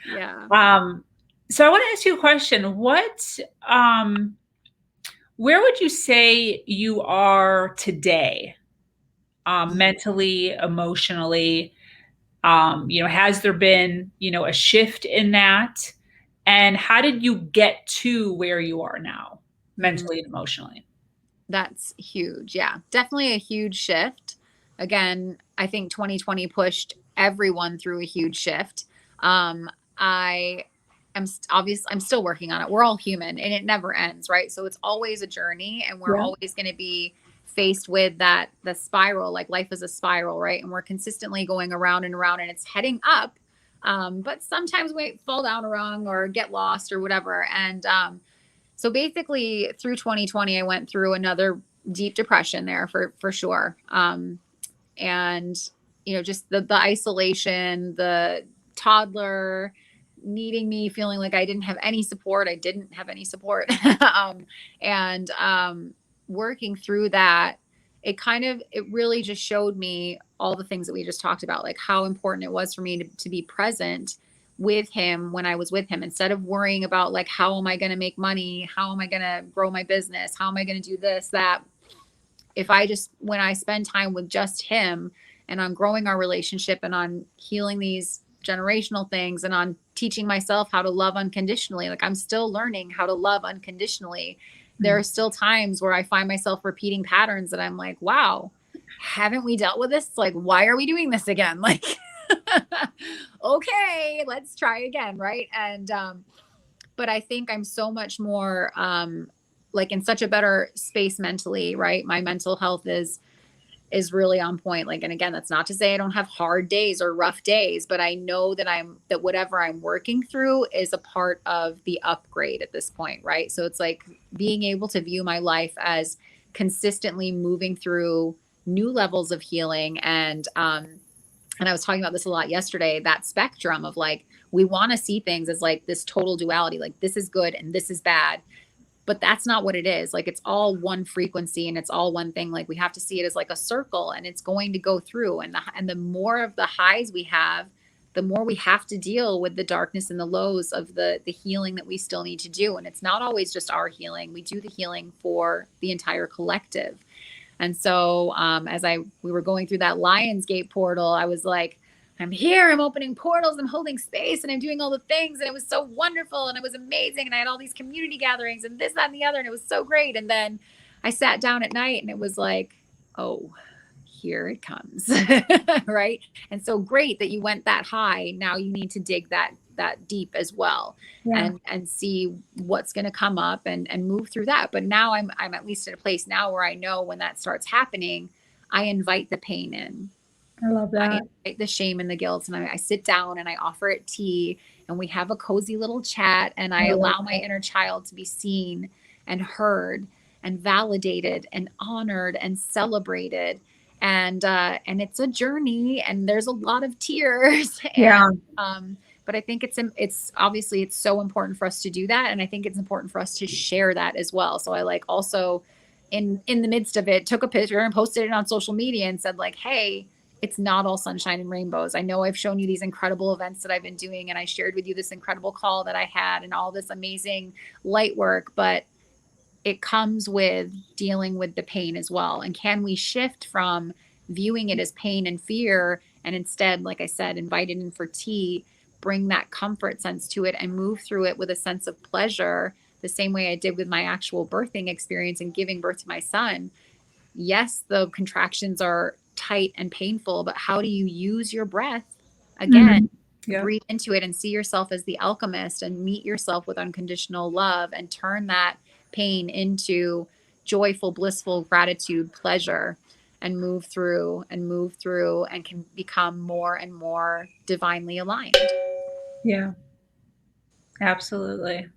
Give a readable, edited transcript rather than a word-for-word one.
Yeah. So I want to ask you a question. Where would you say you are today, mentally, emotionally? Has there been, a shift in that? And how did you get to where you are now, Mhm. mentally and emotionally? That's huge. Yeah. Definitely a huge shift. Again, I think 2020 pushed everyone through a huge shift. I obviously I'm still working on it. We're all human and it never ends, right? So it's always a journey and we're Yeah. always going to be faced with the spiral, like life is a spiral, right? And we're consistently going around and around and it's heading up. But sometimes we fall down wrong or get lost or whatever. And so basically through 2020, I went through another deep depression there for sure. And just the isolation, the toddler needing me, feeling like I didn't have any support. I didn't have any support. And working through that, it really just showed me all the things that we just talked about, like how important it was for me to be present with him when I was with him, instead of worrying about like, how am I going to make money? How am I going to grow my business? How am I going to do this, that? When I spend time with just him and on growing our relationship and on healing these generational things and on teaching myself how to love unconditionally, like I'm still learning how to love unconditionally. There are still times where I find myself repeating patterns that I'm like, wow, haven't we dealt with this? Like, why are we doing this again? Like, okay, let's try again. Right. But I think I'm so much more like in such a better space mentally, right? My mental health is really on point. Like, and again, that's not to say I don't have hard days or rough days, but I know that whatever I'm working through is a part of the upgrade at this point, right? So it's like being able to view my life as consistently moving through new levels of healing. And I was talking about this a lot yesterday, that spectrum of like, we want to see things as like this total duality, like this is good and this is bad. But that's not what it is. Like it's all one frequency and it's all one thing. Like we have to see it as like a circle and it's going to go through. And the more of the highs we have, the more we have to deal with the darkness and the lows of the healing that we still need to do. And it's not always just our healing. We do the healing for the entire collective. And so we were going through that Lionsgate portal, I was like, I'm here, I'm opening portals, I'm holding space, and I'm doing all the things. And it was so wonderful and it was amazing. And I had all these community gatherings and this, that, and the other. And it was so great. And then I sat down at night and it was like, oh, here it comes. Right. And so great that you went that high. Now you need to dig that deep as well, Yeah. and see what's going to come up and move through that. But now I'm at least at a place now where I know when that starts happening, I invite the pain in. I love I that. invite the shame and the guilt, and I sit down and I offer it tea, and we have a cozy little chat, and I I love allow my inner child to be seen and heard and validated and honored and celebrated. And it's a journey, and there's a lot of tears, and Yeah. but I think it's obviously it's so important for us to do that, and I think it's important for us to share that as well. So I like also in the midst of it took a picture and posted it on social media and said like, hey, it's not all sunshine and rainbows. I know I've shown you these incredible events that I've been doing, and I shared with you this incredible call that I had and all this amazing light work, but it comes with dealing with the pain as well. And can we shift from viewing it as pain and fear and instead, like I said, invite it in for tea, bring that comfort sense to it and move through it with a sense of pleasure, the same way I did with my actual birthing experience and giving birth to my son. Yes, the contractions are tight and painful, but how do you use your breath again? Mhm. Yeah. Breathe into it and see yourself as the alchemist and meet yourself with unconditional love and turn that pain into joyful, blissful gratitude, pleasure, and move through and can become more and more divinely aligned. Yeah. Absolutely.